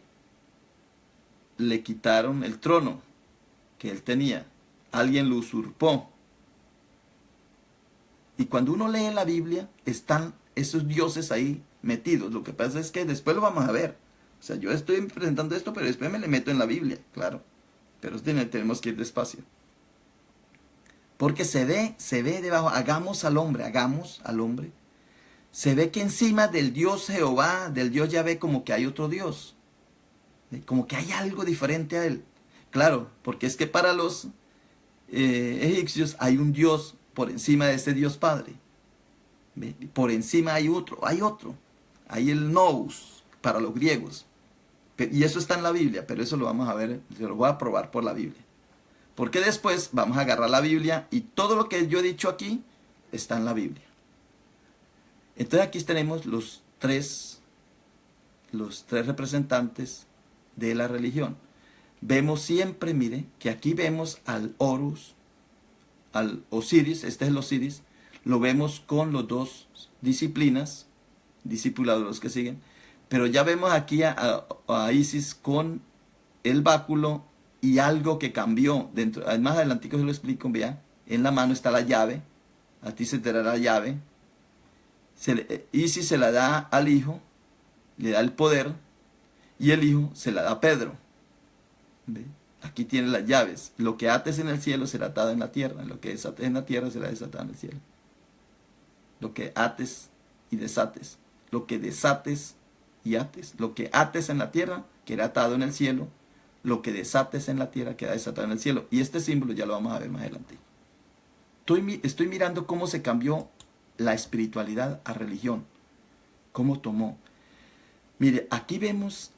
le quitaron el trono que él tenía, alguien lo usurpó. Y cuando uno lee la Biblia, están esos dioses ahí metidos. Lo que pasa es que después lo vamos a ver. O sea, yo estoy presentando esto, pero después me le meto en la Biblia, claro. Pero tenemos que ir despacio. Porque se ve debajo, hagamos al hombre. Se ve que encima del Dios Jehová, del Dios Yahvé, como que hay otro Dios. Como que hay algo diferente a él. Claro, porque es que para los egipcios hay un Dios por encima de ese Dios Padre. ¿Ve? Por encima hay otro. Hay el nous para los griegos. Y eso está en la Biblia, pero eso lo vamos a ver, se lo voy a probar por la Biblia. Porque después vamos a agarrar la Biblia y todo lo que yo he dicho aquí está en la Biblia. Entonces aquí tenemos los tres representantes de la religión. Vemos siempre, mire, que aquí vemos al Horus, al Osiris, este es el Osiris, lo vemos con los dos disciplinas, discipulados los que siguen, pero ya vemos aquí a Isis con el báculo y algo que cambió dentro. Más adelantico se lo explico, vea, en la mano está la llave, a ti se te dará la llave, Isis se la da al hijo, le da el poder, y el hijo se la da a Pedro. ¿Ve? Aquí tiene las llaves. Lo que ates en el cielo será atado en la tierra. Lo que desates en la tierra será desatado en el cielo. Lo que ates y desates. Lo que desates y ates. Lo que ates en la tierra quedará atado en el cielo. Lo que desates en la tierra quedará desatado en el cielo. Y este símbolo ya lo vamos a ver más adelante. Estoy mirando cómo se cambió la espiritualidad a religión. Cómo tomó. Mire, aquí vemos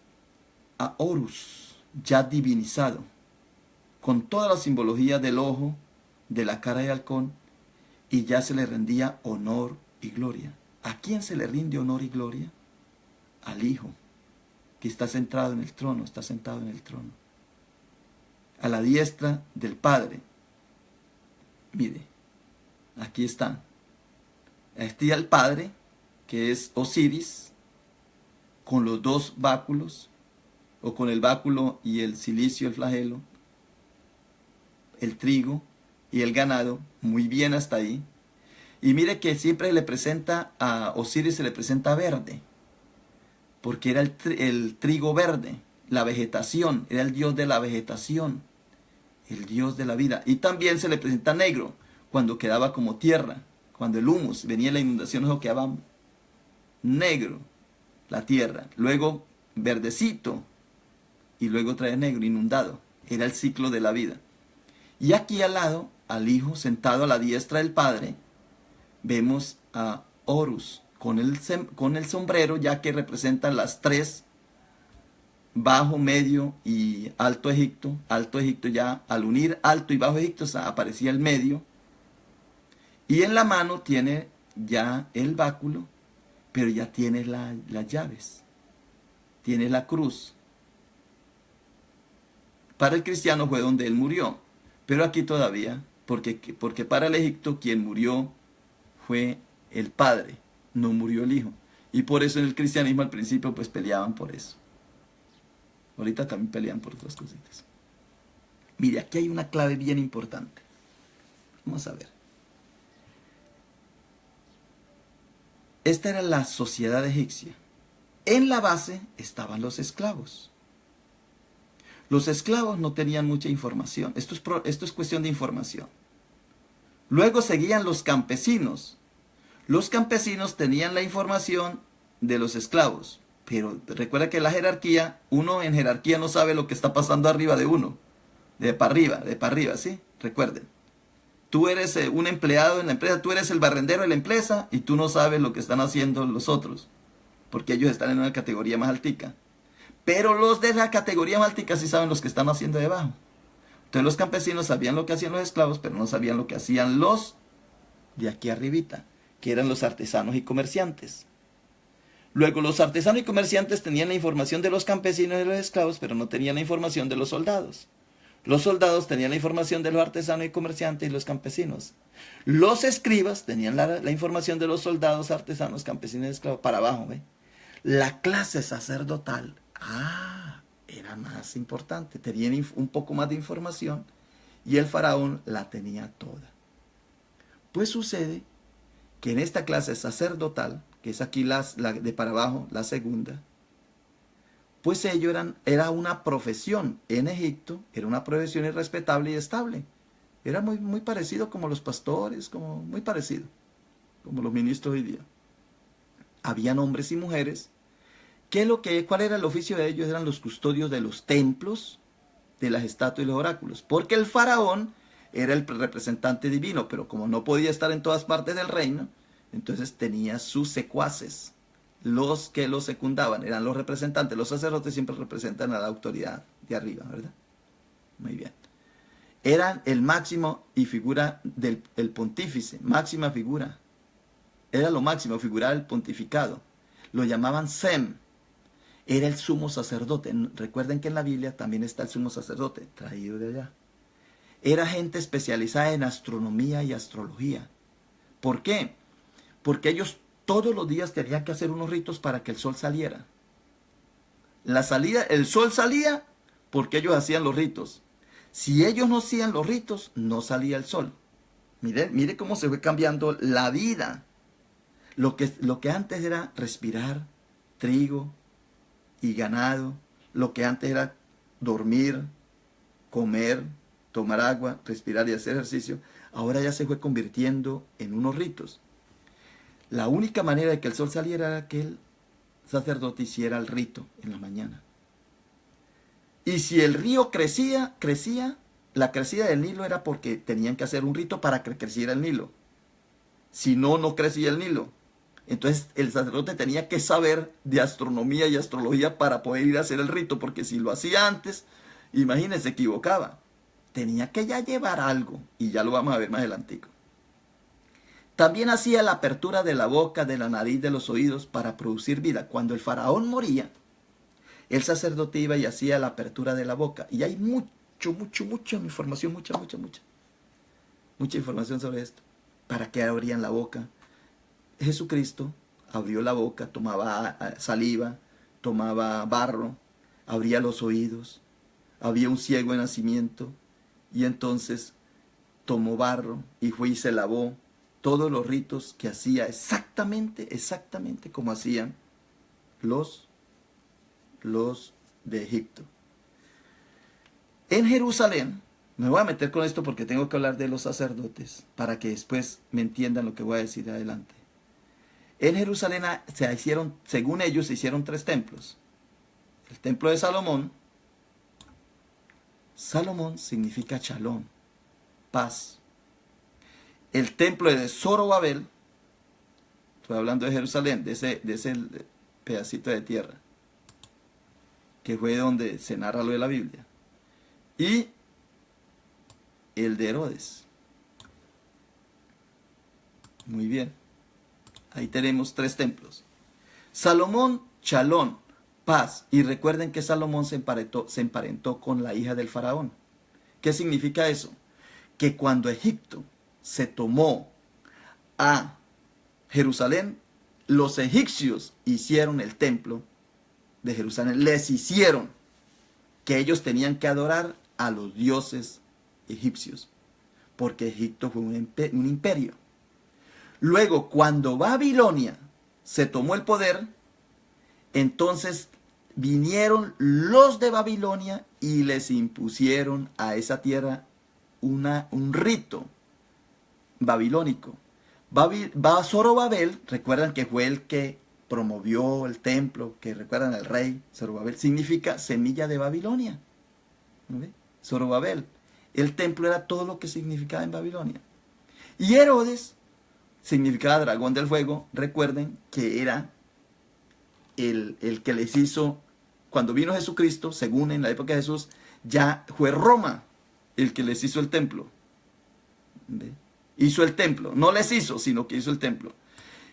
a Horus ya divinizado, con toda la simbología del ojo, de la cara de halcón, y ya se le rendía honor y gloria. ¿A quién se le rinde honor y gloria? Al Hijo, que está sentado en el trono, está sentado en el trono. A la diestra del Padre. Mire, aquí está. Está el Padre, que es Osiris, con los dos báculos, o con el báculo y el cilicio, el flagelo, el trigo y el ganado, muy bien hasta ahí. Y mire que siempre le presenta a Osiris, se le presenta verde, porque era el trigo verde, la vegetación, era el dios de la vegetación, el dios de la vida. Y también se le presenta negro, cuando quedaba como tierra, cuando el humus, venía la inundación, eso quedaba negro, la tierra, luego verdecito, y luego trae negro, inundado. Era el ciclo de la vida. Y aquí al lado, al Hijo sentado a la diestra del Padre, vemos a Horus con el sombrero, ya que representan las tres, Bajo, Medio y Alto Egipto. Alto Egipto ya, al unir Alto y Bajo Egipto, aparecía el medio. Y en la mano tiene ya el báculo, pero ya tiene las llaves. Tiene la cruz. Para el cristiano fue donde él murió, pero aquí todavía, porque para el Egipto quien murió fue el Padre, no murió el Hijo. Y por eso en el cristianismo al principio pues peleaban por eso. Ahorita también pelean por otras cositas. Mire, aquí hay una clave bien importante. Vamos a ver. Esta era la sociedad egipcia. En la base estaban los esclavos. Los esclavos no tenían mucha información. Esto es cuestión de información. Luego seguían los campesinos. Los campesinos tenían la información de los esclavos. Pero recuerda que la jerarquía, uno en jerarquía no sabe lo que está pasando arriba de uno. De para arriba, ¿sí? Recuerden. Tú eres un empleado en la empresa, tú eres el barrendero de la empresa y tú no sabes lo que están haciendo los otros. Porque ellos están en una categoría más altica. Pero los de la categoría más altica sí saben los que están haciendo debajo. Entonces los campesinos sabían lo que hacían los esclavos, pero no sabían lo que hacían los de aquí arribita, que eran los artesanos y comerciantes. Luego los artesanos y comerciantes tenían la información de los campesinos y de los esclavos, pero no tenían la información de los soldados. Los soldados tenían la información de los artesanos y comerciantes y los campesinos. Los escribas tenían la información de los soldados, artesanos, campesinos y esclavos, para abajo, ¿ve? La clase sacerdotal, era más importante, tenían un poco más de información y el faraón la tenía toda. Pues sucede que en esta clase sacerdotal, que es aquí la de para abajo, la segunda, pues era una profesión en Egipto, era una profesión irrespetable y estable. Era muy, muy parecido como los pastores, muy parecido, como los ministros hoy día. Habían hombres y mujeres ¿Cuál era el oficio de ellos? Eran los custodios de los templos, de las estatuas y los oráculos. Porque el faraón era el representante divino, pero como no podía estar en todas partes del reino, entonces tenía sus secuaces, los que lo secundaban, eran los representantes. Los sacerdotes siempre representan a la autoridad de arriba, ¿verdad? Muy bien. Eran el máximo y figura del el pontífice, máxima figura. Era lo máximo, figuraba el pontificado. Lo llamaban Sem. Era el sumo sacerdote. Recuerden que en la Biblia también está el sumo sacerdote, traído de allá. Era gente especializada en astronomía y astrología. ¿Por qué? Porque ellos todos los días tenían que hacer unos ritos para que el sol saliera. El sol salía porque ellos hacían los ritos. Si ellos no hacían los ritos, no salía el sol. Mire cómo se fue cambiando la vida. Lo que antes era respirar, trigo y ganado. Lo que antes era dormir, comer, tomar agua, respirar y hacer ejercicio. Ahora ya se fue convirtiendo en unos ritos. La única manera de que el sol saliera era que el sacerdote hiciera el rito en la mañana. Y si el río crecía, la crecida del Nilo era porque tenían que hacer un rito para que creciera el Nilo. Si no, no crecía el Nilo. Entonces el sacerdote tenía que saber de astronomía y astrología para poder ir a hacer el rito, porque si lo hacía antes, imagínense, se equivocaba. Tenía que ya llevar algo, y ya lo vamos a ver más adelantico. También hacía la apertura de la boca, de la nariz, de los oídos para producir vida. Cuando el faraón moría, el sacerdote iba y hacía la apertura de la boca. Y hay mucha información, mucha información sobre esto. ¿Para qué abrían la boca? Jesucristo abrió la boca, tomaba saliva, tomaba barro, abría los oídos. Había un ciego de nacimiento y entonces tomó barro y fue y se lavó. Todos los ritos que hacía exactamente como hacían los de Egipto. En Jerusalén, me voy a meter con esto porque tengo que hablar de los sacerdotes, para que después me entiendan lo que voy a decir adelante. En Jerusalén se hicieron, según ellos, se hicieron 3 templos. El templo de Salomón. Salomón significa Shalom, paz. El templo de Zorobabel, estoy hablando de Jerusalén, de ese pedacito de tierra, que fue donde se narra lo de la Biblia. Y el de Herodes. Muy bien. Ahí tenemos 3 templos. Salomón, Shalom, paz. Y recuerden que Salomón se emparentó con la hija del faraón. ¿Qué significa eso? Que cuando Egipto se tomó a Jerusalén, los egipcios hicieron el templo de Jerusalén. Les hicieron que ellos tenían que adorar a los dioses egipcios, porque Egipto fue un imperio. Luego, cuando Babilonia se tomó el poder, entonces vinieron los de Babilonia y les impusieron a esa tierra un rito babilónico. Zorobabel, recuerdan que fue el que promovió el templo, que recuerdan el rey Zorobabel, significa semilla de Babilonia. ¿Okay? Zorobabel. El templo era todo lo que significaba en Babilonia. Y Herodes significaba dragón del fuego. Recuerden que era el que les hizo, cuando vino Jesucristo, según en la época de Jesús, ya fue Roma el que les hizo el templo. ¿Ve? Hizo el templo, no les hizo, sino que hizo el templo.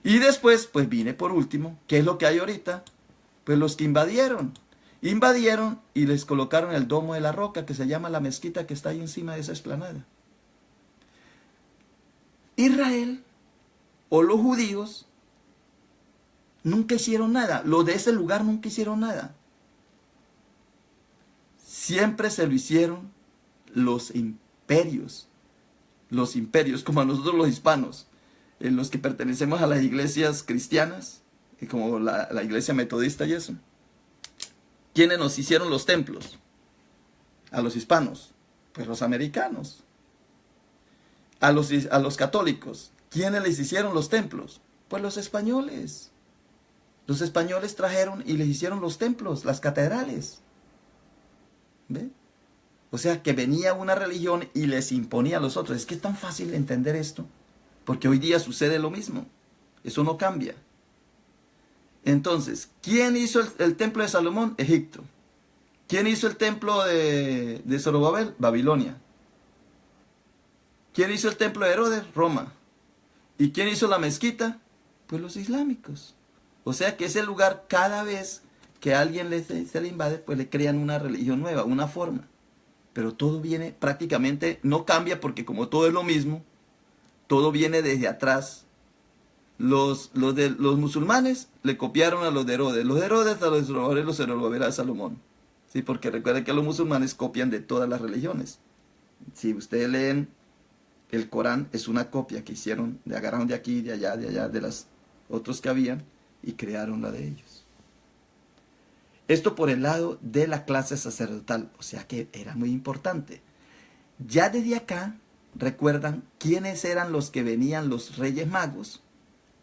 Y después, pues vine por último, ¿qué es lo que hay ahorita? Pues los que invadieron y les colocaron el domo de la roca, que se llama la mezquita que está ahí encima de esa explanada. Israel, o los judíos, nunca hicieron nada. Los de ese lugar nunca hicieron nada. Siempre se lo hicieron los imperios, como a nosotros los hispanos, los que pertenecemos a las iglesias cristianas, como la iglesia metodista y eso. ¿Quiénes nos hicieron los templos? A los hispanos, pues los americanos. A los católicos, ¿quiénes les hicieron los templos? Pues los españoles. Los españoles trajeron y les hicieron los templos, las catedrales. ¿Ve? O sea, que venía una religión y les imponía a los otros. Es que es tan fácil entender esto, porque hoy día sucede lo mismo. Eso no cambia. Entonces, ¿quién hizo el templo de Salomón? Egipto. ¿Quién hizo el templo de Zorobabel? Babilonia. ¿Quién hizo el templo de Herodes? Roma. ¿Y quién hizo la mezquita? Pues los islámicos. O sea que ese lugar, cada vez que alguien se le invade, pues le crean una religión nueva, una forma. Pero todo viene prácticamente, no cambia porque como todo es lo mismo, todo viene desde atrás. Los musulmanes le copiaron a los de Herodes. Los de Herodes a los de Zorobabel a Salomón. Sí, porque recuerden que los musulmanes copian de todas las religiones. Si ustedes leen el Corán, es una copia que hicieron, agarraron de aquí, de allá, de las otros que habían y crearon la de ellos. Esto por el lado de la clase sacerdotal, o sea que era muy importante. Ya desde acá, recuerdan quiénes eran los que venían los reyes magos,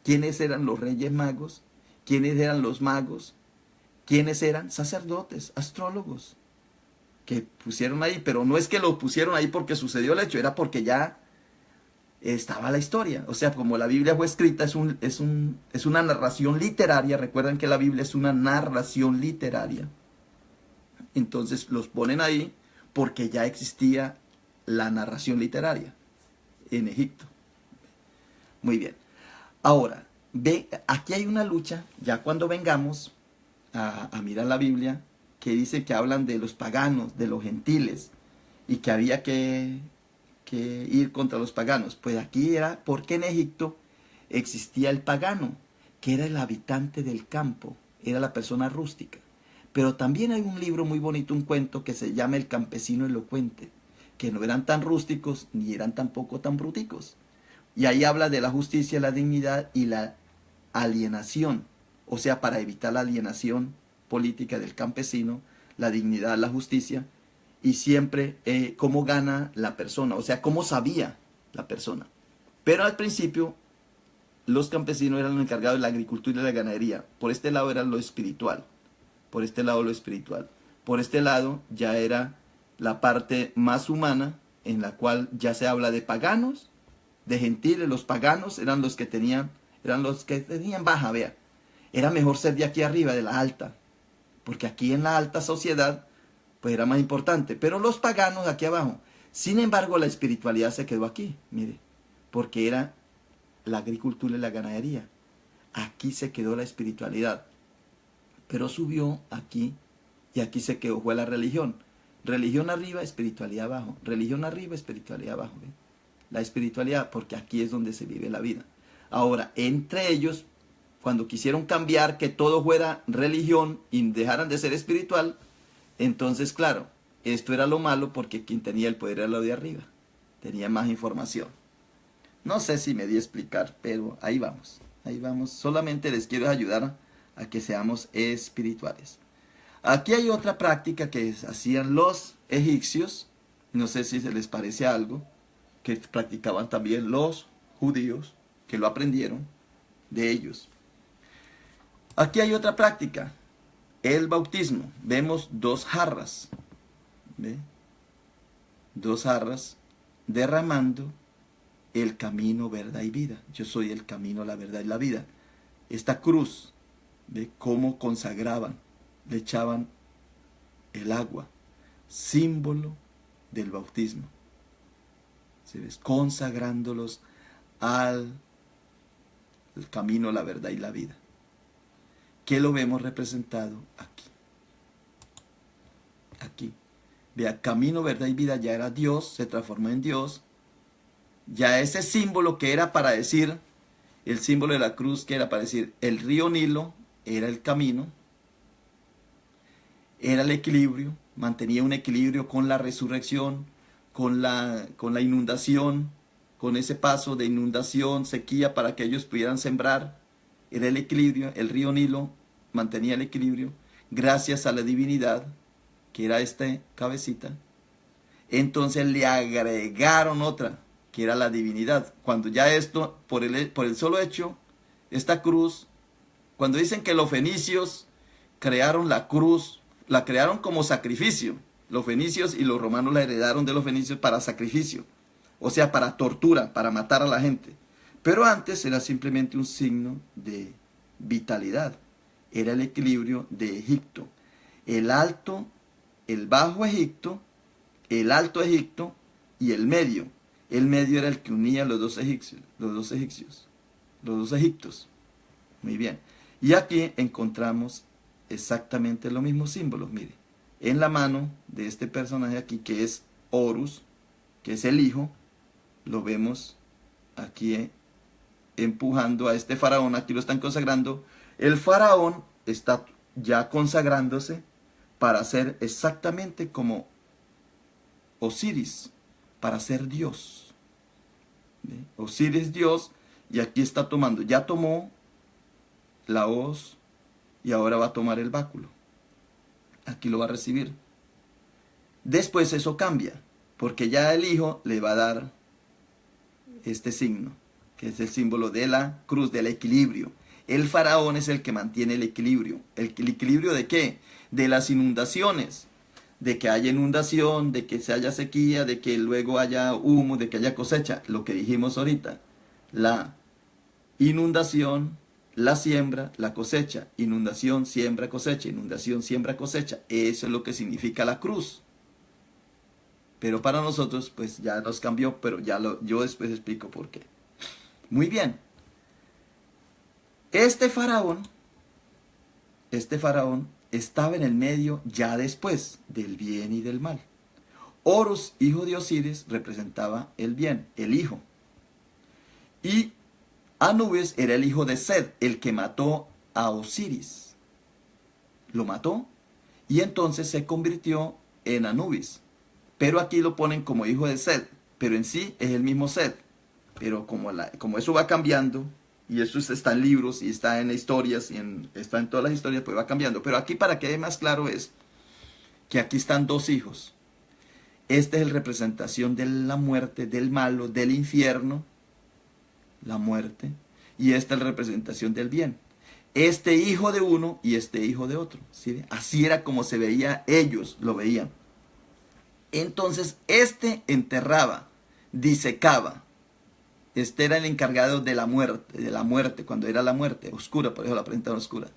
quiénes eran los reyes magos, quiénes eran los magos, quiénes eran sacerdotes, astrólogos, que pusieron ahí, pero no es que lo pusieron ahí porque sucedió el hecho, era porque ya estaba la historia. O sea, como la Biblia fue escrita, es una narración literaria. Recuerden que la Biblia es una narración literaria. Entonces los ponen ahí porque ya existía la narración literaria en Egipto. Muy bien. Ahora, ve, aquí hay una lucha, ya cuando vengamos a mirar la Biblia, que dice que hablan de los paganos, de los gentiles, y que había que ir contra los paganos. Pues aquí era porque en Egipto existía el pagano, que era el habitante del campo, era la persona rústica. Pero también hay un libro muy bonito, un cuento que se llama El campesino elocuente, que no eran tan rústicos ni eran tampoco tan bruticos. Y ahí habla de la justicia, la dignidad y la alienación. O sea, para evitar la alienación política del campesino, la dignidad, la justicia, y siempre cómo gana la persona, o sea, cómo sabía la persona. Pero al principio, los campesinos eran los encargados de la agricultura y la ganadería. Por este lado era lo espiritual. Por este lado lo espiritual. Por este lado ya era la parte más humana, en la cual ya se habla de paganos, de gentiles. Los paganos eran los que tenían baja, vea. Era mejor ser de aquí arriba, de la alta, porque aquí en la alta sociedad, pues era más importante. Pero los paganos aquí abajo. Sin embargo, la espiritualidad se quedó aquí, mire, porque era la agricultura y la ganadería. Aquí se quedó la espiritualidad. Pero subió aquí y aquí se quedó, fue la religión. Religión arriba, espiritualidad abajo. Religión arriba, espiritualidad abajo. ¿Ve? La espiritualidad, porque aquí es donde se vive la vida. Ahora, entre ellos, cuando quisieron cambiar que todo fuera religión y dejaran de ser espiritual, entonces, claro, esto era lo malo porque quien tenía el poder era lo de arriba. Tenía más información. No sé si me di a explicar, pero ahí vamos. Ahí vamos. Solamente les quiero ayudar a que seamos espirituales. Aquí hay otra práctica que hacían los egipcios. No sé si se les parece algo. Que practicaban también los judíos, que lo aprendieron de ellos. Aquí hay otra práctica. El bautismo. Vemos dos jarras. ¿Ve? Dos jarras derramando el camino, verdad y vida. Yo soy el camino, la verdad y la vida. Esta cruz, ¿ve? Cómo consagraban, le echaban el agua, símbolo del bautismo. ¿Se ves? Consagrándolos al camino, la verdad y la vida. ¿Qué lo vemos representado aquí? Aquí. Vea, camino, verdad y vida ya era Dios, se transformó en Dios. Ya ese símbolo que era para decir, el símbolo de la cruz que era para decir, el río Nilo era el camino, era el equilibrio, mantenía un equilibrio con la resurrección, con la inundación, con ese paso de inundación, sequía para que ellos pudieran sembrar. Era el equilibrio, el río Nilo mantenía el equilibrio gracias a la divinidad, que era esta cabecita. Entonces le agregaron otra, que era la divinidad. Cuando ya esto, por el solo hecho, esta cruz Cuando dicen que los fenicios crearon la cruz, la crearon como sacrificio. Los fenicios y los romanos la heredaron de los fenicios para sacrificio. O sea, para tortura, para matar a la gente. Pero antes era simplemente un signo de vitalidad. Era el equilibrio de Egipto. El alto, el bajo Egipto, el alto Egipto y el medio. El medio era el que unía a los dos egipcios, los dos Egiptos. Muy bien. Y aquí encontramos exactamente los mismos símbolos, mire. En la mano de este personaje aquí, que es Horus, que es el hijo, lo vemos aquí empujando a este faraón, aquí lo están consagrando. El faraón está ya consagrándose para ser exactamente como Osiris, para ser Dios. ¿Ve? Osiris Dios, y aquí está tomando, ya tomó la hoz y ahora va a tomar el báculo. Aquí lo va a recibir. Después eso cambia, porque ya el hijo le va a dar este signo, que es el símbolo de la cruz, del equilibrio. El faraón es el que mantiene el equilibrio. ¿El equilibrio de qué? De las inundaciones. De que haya inundación, de que se haya sequía, de que luego haya humo, de que haya cosecha. Lo que dijimos ahorita. La inundación, la siembra, la cosecha. Inundación, siembra, cosecha. Inundación, siembra, cosecha. Eso es lo que significa la cruz. Pero para nosotros, pues ya nos cambió, pero yo después explico por qué. Muy bien. Este faraón estaba en el medio ya después del bien y del mal. Horus, hijo de Osiris, representaba el bien, el hijo. Y Anubis era el hijo de Set, el que mató a Osiris. Lo mató y entonces se convirtió en Anubis. Pero aquí lo ponen como hijo de Set, pero en sí es el mismo Set. Pero como eso va cambiando, y eso está en libros, y está en historias, y está en todas las historias, pues va cambiando. Pero aquí, para que quede más claro, es que aquí están dos hijos. Esta es la representación de la muerte, del malo, del infierno, la muerte, y esta es la representación del bien. Este hijo de uno y este hijo de otro. ¿Sí? Así era como se veía, ellos lo veían. Entonces, este enterraba, disecaba. Este era el encargado de la muerte, cuando era la muerte, oscura, por eso la presentaron oscura.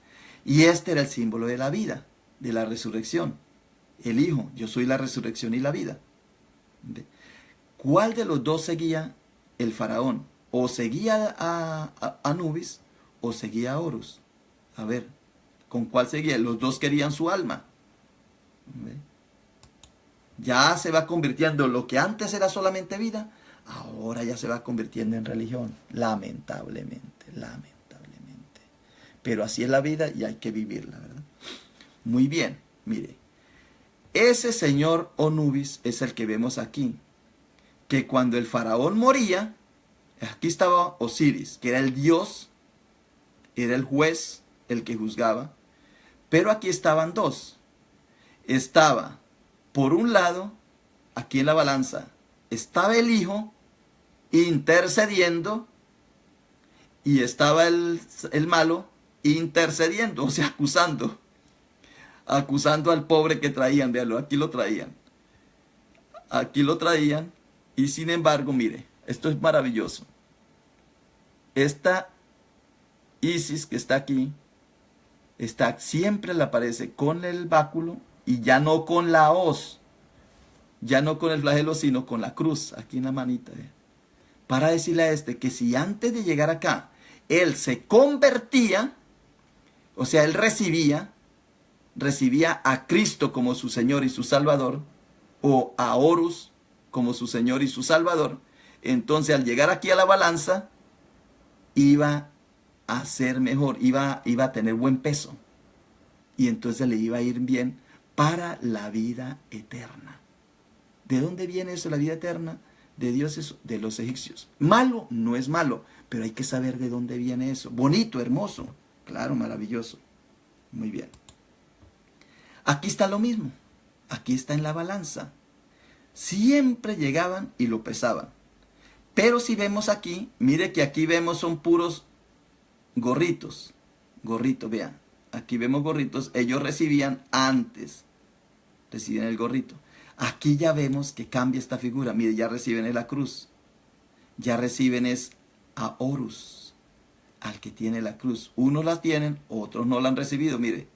Y este era el símbolo de la vida, de la resurrección. El Hijo, yo soy la resurrección y la vida. ¿Cuál de los dos seguía el faraón? O seguía a Anubis o seguía a Horus. A ver, ¿con cuál seguía? Los dos querían su alma. Ya se va convirtiendo lo que antes era solamente vida. Ahora ya se va convirtiendo en religión, lamentablemente. Pero así es la vida y hay que vivirla, ¿verdad? Muy bien, mire. Ese señor Anubis es el que vemos aquí. Que cuando el faraón moría, aquí estaba Osiris, que era el dios, era el juez, el que juzgaba. Pero aquí estaban dos. Estaba, por un lado, aquí en la balanza, estaba el hijo intercediendo y estaba el malo intercediendo, o sea, acusando al pobre que traían, véanlo, aquí lo traían y sin embargo, mire, esto es maravilloso. Esta Isis que está aquí, siempre le aparece con el báculo y ya no con la hoz, ya no con el flagelo, sino con la cruz, aquí en la manita. Para decirle a que si antes de llegar acá, él se convertía, o sea, él recibía a Cristo como su Señor y su Salvador, o a Horus como su Señor y su Salvador, entonces al llegar aquí a la balanza, iba a ser mejor, iba a tener buen peso, y entonces le iba a ir bien para la vida eterna. ¿De dónde viene eso, la vida eterna? De Dios, de los egipcios. Malo no es malo, pero hay que saber de dónde viene eso. Bonito, hermoso, claro, maravilloso. Muy bien. Aquí está lo mismo. Aquí está en la balanza. Siempre llegaban y lo pesaban. Pero si vemos aquí, mire que aquí vemos son puros gorritos. gorrito, vean. Aquí vemos gorritos, ellos recibían antes, recibían el gorrito. Aquí ya vemos que cambia esta figura, mire, ya reciben en la cruz, ya reciben es a Horus, al que tiene la cruz. Unos la tienen, otros no la han recibido, mire.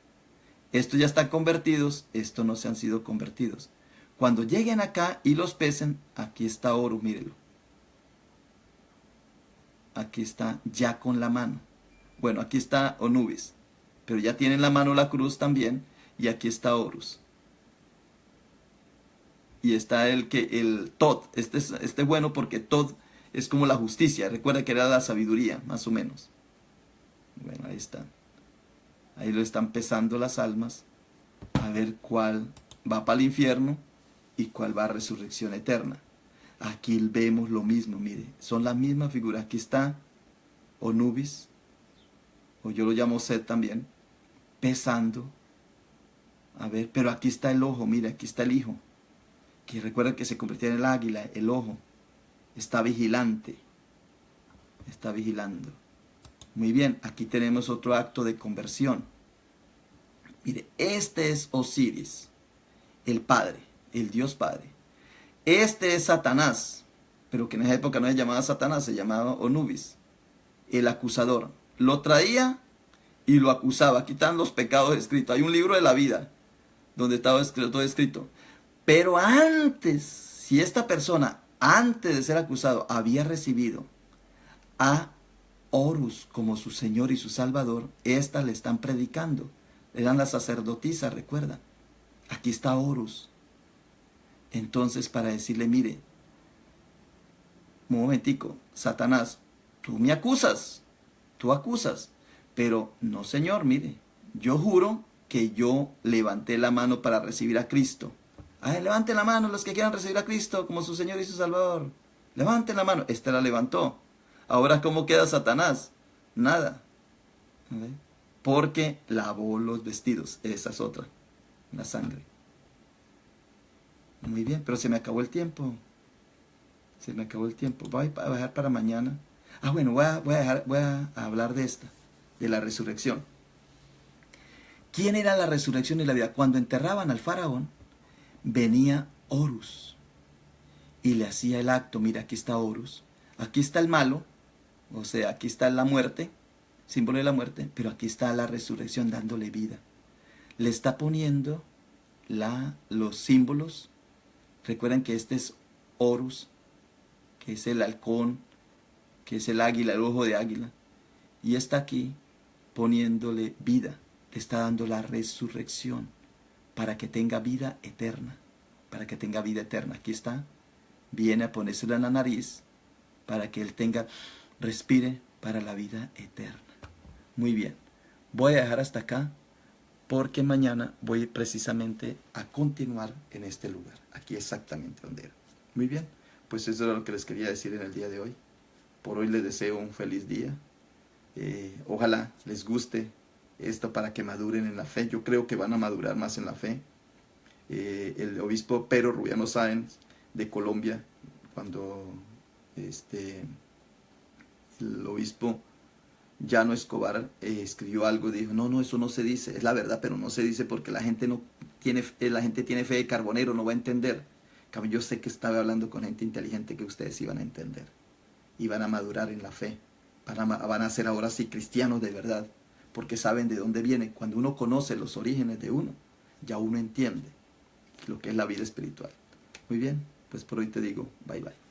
Estos ya están convertidos, estos no se han sido convertidos. Cuando lleguen acá y los pesen, aquí está Horus, mírelo. Aquí está ya con la mano. Bueno, aquí está Onubis, pero ya tiene en la mano la cruz también, y aquí está Horus. Y está el Tod, este es bueno porque Tod es como la justicia, recuerda que era la sabiduría, más o menos. Bueno, ahí está. Ahí lo están pesando las almas, a ver cuál va para el infierno y cuál va a resurrección eterna. Aquí vemos lo mismo, mire, son la misma figura. Aquí está Onubis, o yo lo llamo Set también, pesando. A ver, pero aquí está el ojo, mire, aquí está el hijo, que recuerda que se convirtió en el águila, el ojo, está vigilante, está vigilando. Muy bien, aquí tenemos otro acto de conversión. Mire, este es Osiris, el Padre, el Dios Padre. Este es Satanás, pero que en esa época no se llamaba Satanás, se llamaba Onubis, el acusador. Lo traía y lo acusaba. Aquí están los pecados escritos. Hay un libro de la vida donde estaba todo escrito. Pero antes, si esta persona, antes de ser acusado, había recibido a Horus como su Señor y su Salvador, estas le están predicando. Eran las sacerdotisas, recuerda. Aquí está Horus. Entonces, para decirle, mire, un momentico, Satanás, tú me acusas, tú acusas, pero no, Señor, mire, yo juro que yo levanté la mano para recibir a Cristo. Levanten la mano los que quieran recibir a Cristo como su Señor y su Salvador. Levanten la mano. Este la levantó. Ahora, ¿cómo queda Satanás? Nada. Porque lavó los vestidos. Esa es otra. La sangre. Muy bien, pero se me acabó el tiempo. Se me acabó el tiempo. Voy a dejar para mañana. Bueno, voy a hablar de esta, de la resurrección. ¿Quién era la resurrección y la vida? Cuando enterraban al faraón, venía Horus y le hacía el acto. Mira, aquí está Horus. Aquí está el malo, o sea, aquí está la muerte, símbolo de la muerte, pero aquí está la resurrección dándole vida. Le está poniendo los símbolos. Recuerden que este es Horus, que es el halcón, que es el águila, el ojo de águila. Y está aquí poniéndole vida. Le está dando la resurrección para que tenga vida eterna. Para que tenga vida eterna. Aquí está. Viene a ponérselo en la nariz para que él respire para la vida eterna. Muy bien. Voy a dejar hasta acá porque mañana voy precisamente a continuar en este lugar. Aquí exactamente donde era. Muy bien. Pues eso era lo que les quería decir en el día de hoy. Por hoy les deseo un feliz día. Ojalá les guste esto para que maduren en la fe. Yo creo que van a madurar más en la fe. El obispo Pero Rubiano Sáenz de Colombia, cuando el obispo Llano Escobar escribió algo, dijo, no, eso no se dice, es la verdad, pero no se dice porque la gente tiene fe de carbonero, no va a entender. Yo sé que estaba hablando con gente inteligente que ustedes iban a entender, y van a madurar en la fe, van a ser ahora sí cristianos de verdad, porque saben de dónde viene. Cuando uno conoce los orígenes de uno, ya uno entiende lo que es la vida espiritual. Muy bien, pues por hoy te digo, bye bye.